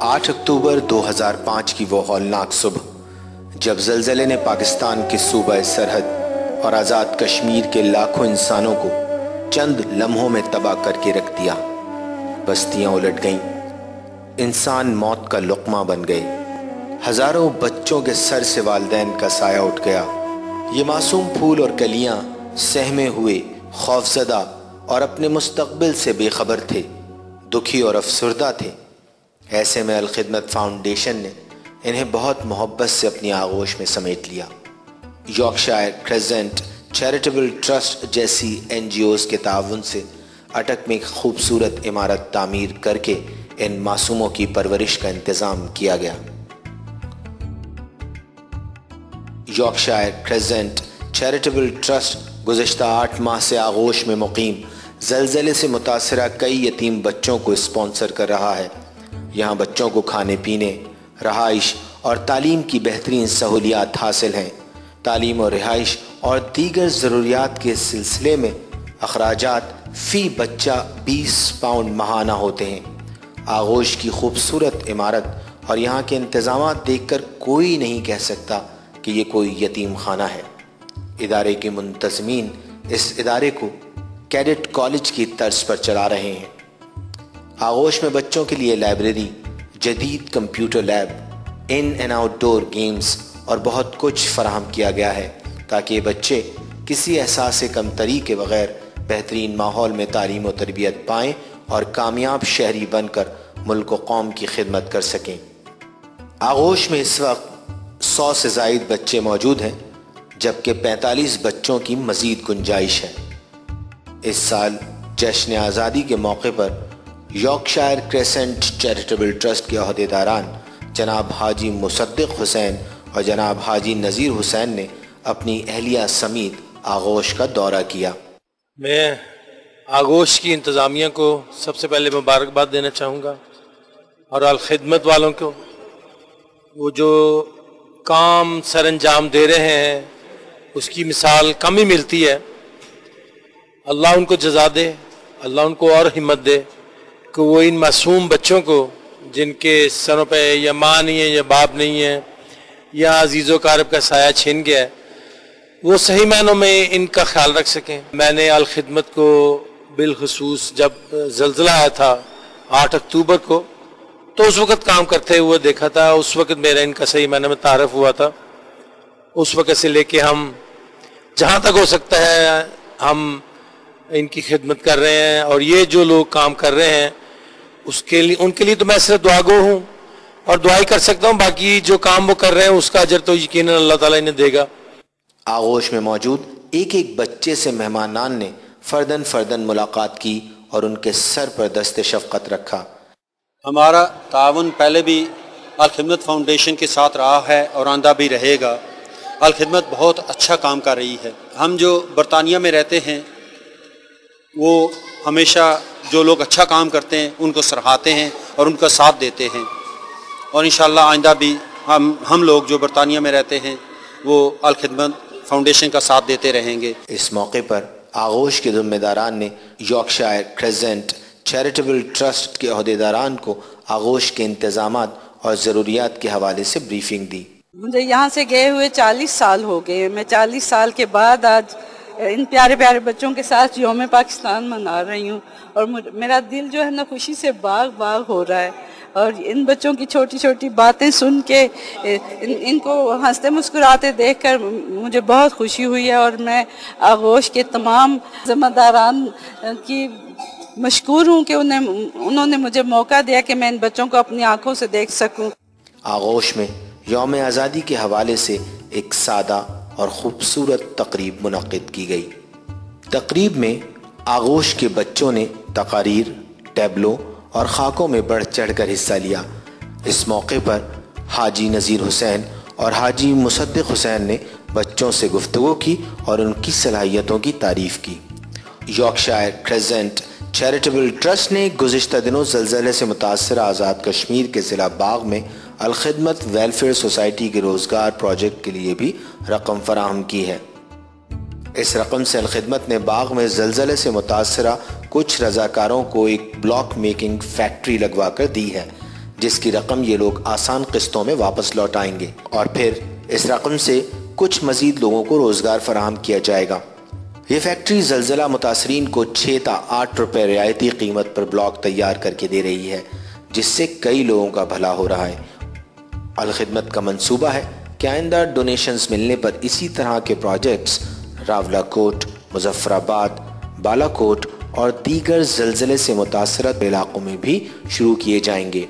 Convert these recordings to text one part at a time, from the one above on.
8 اکتوبر 2005 کی وہ ہولناک صبح جب زلزلے نے پاکستان کے صوبہ سرحد اور آزاد کشمیر کے لاکھوں انسانوں کو چند لمحوں میں تباہ کر کے رکھ دیا۔ بستیاں الٹ گئیں، انسان موت کا لقمہ بن گئے، ہزاروں بچوں کے سر سے والدین کا سایہ اٹھ گیا۔ یہ معصوم پھول اور کلیاں سہمے ہوئے، خوفزدہ اور اپنے مستقبل سے بے خبر تھے، دکھی اور افسردہ تھے۔ ایسے میں الخدمت فاؤنڈیشن نے انہیں بہت محبت سے اپنی آغوش میں سمیٹ لیا۔ یارکشائر کریسنٹ چیریٹیبل ٹرسٹ جیسی NGOs کے تعاون سے اٹک میں ایک خوبصورت عمارت تعمیر کر کے ان معصوموں کی پرورش کا انتظام کیا گیا۔ یارکشائر کریسنٹ چیریٹیبل ٹرسٹ گزشتہ 8 ماہ سے آغوش میں مقیم زلزلے سے متاثرہ کئی یتیم بچوں کو اسپانسر کر رہا ہے۔ یہاں بچوں کو کھانے پینے، رہائش اور تعلیم کی بہترین سہولیات حاصل ہیں۔ تعلیم اور رہائش اور دیگر ضروریات کے سلسلے میں اخراجات فی بچہ 20 پاؤنڈ ماہانہ ہوتے ہیں۔ آغوش کی خوبصورت عمارت اور یہاں کے انتظامات دیکھ کر کوئی نہیں کہہ سکتا کہ یہ کوئی یتیم خانہ ہے۔ ادارے کے منتظمین اس ادارے کو کیڈٹ کالج کی طرز پر چلا رہے ہیں۔ آغوش میں بچوں کے لیے لائبریری، جدید computer lab, in and out door games اور بہت کچھ فراہم کیا گیا ہے تاکہ یہ بچے کسی احساس کمتری کے بغیر بہترین ماحول میں تعلیم و تربیت پائیں اور کامیاب شہری بن کر ملک و قوم کی خدمت کر سکیں۔ آغوش میں اس وقت 100 سے زائد بچے موجود ہیں، جبکہ 45 بچوں کی مزید گنجائش ہے۔ اس سال جشن آزادی کے موقع پر یارکشائر کریسنٹ چیریٹیبل ٹرسٹ کے عہدیداران جناب حاجی مصدق حسین اور جناب حاجی نذیر حسین نے اپنی اہلیہ سمیت آغوش کا دورہ کیا۔ میں آغوش کی انتظامیہ کو سب سے پہلے مبارکباد دینا چاہوں گا، اور الخدمت والوں کو، وہ جو کام سر انجام دے رہے ہیں اس کی مثال کم ہی ملتی ہے۔ اللہ ان کو جزا دے، اللہ ان کو اور ہمت دے کہ وہ ان معصوم بچوں کو جن کے سروں پہ یا ماں نہیں ہے یا باپ نہیں ہے یا عزیز و اقارب کا سایہ چھن گیا ہے، وہ صحیح معنوں میں ان کا خیال رکھ سکیں۔ میں نے الخدمت کو بالخصوص جب زلزلہ آیا تھا 8 اکتوبر کو، تو اس وقت کام کرتے ہوئے دیکھا تھا۔ اس وقت میرا ان کا صحیح معنوں میں تعارف ہوا تھا۔ اس وقت سے لے کے ہم جہاں تک ہو سکتا ہے ہم ان کی خدمت کر رہے ہیں، اور یہ جو لوگ کام کر رہے ہیں ان کے لیے تو میں صرف دعا گو ہوں اور دعائی کر سکتا ہوں، باقی جو کام وہ کر رہے ہیں اس کا اجر تو یقیناً اللہ تعالیٰ انہیں دے گا۔ آغوش میں موجود ایک ایک بچے سے مہمانان نے فرداً ملاقات کی اور ان کے سر پر دست شفقت رکھا۔ ہمارا تعاون پہلے بھی الخدمت فاؤنڈیشن کے ساتھ رہا ہے اور آئندہ بھی رہے گا۔ الخدمت بہت اچھا کام کر رہی ہے۔ ہم جو برطانیہ میں رہتے ہیں وہ ہمیشہ جو لوگ اچھا کام کرتے ہیں ان کو سراہتے ہیں اور ان کا ساتھ دیتے ہیں، اور انشاءاللہ آئندہ بھی ہم لوگ جو برطانیہ میں رہتے ہیں وہ الخدمت فاؤنڈیشن کا ساتھ دیتے رہیں گے۔ اس موقع پر آغوش کے ذمہ داران نے یارکشائر کریسنٹ چیریٹیبل ٹرسٹ کے عہدیداران کو آغوش کے انتظامات اور ضروریات کے حوالے سے بریفنگ دی۔ مجھے یہاں سے گئے ہوئے 40 سال ہو گئے۔ میں 40 سال کے بعد آج ان پیارے پیارے بچوں کے ساتھ یوم پاکستان منا رہی ہوں، اور میرا دل جو ہے نا خوشی سے باغ باغ ہو رہا ہے، اور ان بچوں کی چھوٹی چھوٹی باتیں سن کے ان کو ہنستے مسکراتے دیکھ کر مجھے بہت خوشی ہوئی ہے، اور میں آغوش کے تمام ذمہ داران کی مشکور ہوں کہ انہوں نے مجھے موقع دیا کہ میں ان بچوں کو اپنی آنکھوں سے دیکھ سکوں۔ آغوش میں یوم آزادی کے حوالے سے ایک سادہ اور خوبصورت تقریب منعقد کی گئی۔ تقریب میں آغوش کے بچوں نے تقاریر، ٹیبلو اور خاکوں میں بڑھ چڑھ کر حصہ لیا۔ اس موقع پر حاجی نذیر حسین اور حاجی مصدق حسین نے بچوں سے گفتگو کی اور ان کی صلاحیتوں کی تعریف کی۔ یارکشائر کریسنٹ چیریٹیبل ٹرسٹ نے گزشتہ دنوں زلزلے سے متاثرہ آزاد کشمیر کے ضلع باغ میں الخدمت ویلفیئر سوسائٹی کے روزگار پروجیکٹ کے لیے بھی رقم فراہم کی ہے۔ اس رقم سے الخدمت نے باغ میں زلزلے سے متاثرہ کچھ رضاکاروں کو ایک بلاک میکنگ فیکٹری لگوا کر دی ہے، جس کی رقم یہ لوگ آسان قسطوں میں واپس لوٹائیں گے، اور پھر اس رقم سے کچھ مزید لوگوں کو روزگار فراہم کیا جائے گا۔ یہ فیکٹری زلزلہ متاثرین کو 6 تا 8 روپے رعایتی قیمت پر بلاک تیار کر کے دے رہی ہے، جس سے کئی لوگوں کا بھلا ہو رہا ہے۔ الخدمت کا منصوبہ ہے کہ آئندہ ڈونیشنز ملنے پر اسی طرح کے پروجیکٹس راولاکوٹ، مظفر آباد، بالا کوٹ اور دیگر زلزلے سے متاثرہ علاقوں میں بھی شروع کیے جائیں گے۔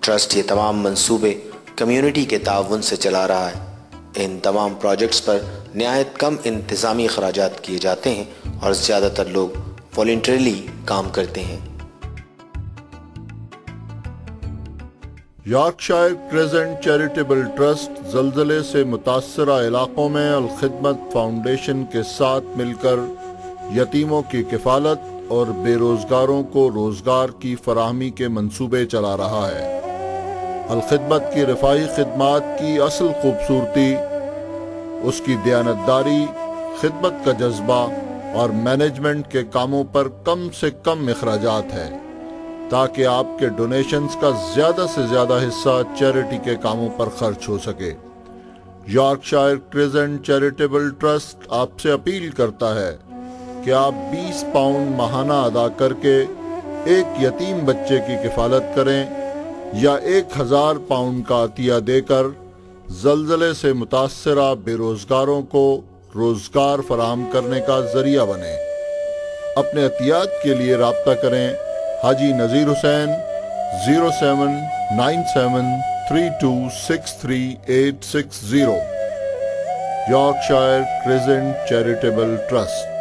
ٹرسٹ یہ تمام منصوبے کمیونٹی کے تعاون سے چلا رہا ہے۔ ان تمام پروجیکٹس پر نہایت کم انتظامی اخراجات کیے جاتے ہیں اور زیادہ تر لوگ والنٹریلی کام کرتے ہیں۔ یارکشائر کریزنٹ چیریٹیبل ٹرسٹ زلزلے سے متاثرہ علاقوں میں الخدمت فاؤنڈیشن کے ساتھ مل کر یتیموں کی کفالت اور بے روزگاروں کو روزگار کی فراہمی کے منصوبے چلا رہا ہے۔ الخدمت کی رفاہی خدمات کی اصل خوبصورتی اس کی دیانتداری، خدمت کا جذبہ اور مینجمنٹ کے کاموں پر کم سے کم اخراجات ہے، تاکہ آپ کے ڈونیشنز کا زیادہ سے زیادہ حصہ چیریٹی کے کاموں پر خرچ ہو سکے۔ یارکشائر کریزنٹ چیریٹیبل ٹرسٹ آپ سے اپیل کرتا ہے کہ آپ 20 پاؤنڈ ماہانہ ادا کر کے ایک یتیم بچے کی کفالت کریں یا 1000 پاؤنڈ کا عطیہ دے کر زلزلے سے متاثرہ بے روزگاروں کو روزگار فراہم کرنے کا ذریعہ بنیں۔ اپنے عطیات کے لیے رابطہ کریں حاجی نذیر حسین 0797326380، یارکشائر کریزنٹ چیریٹیبل ٹرسٹ۔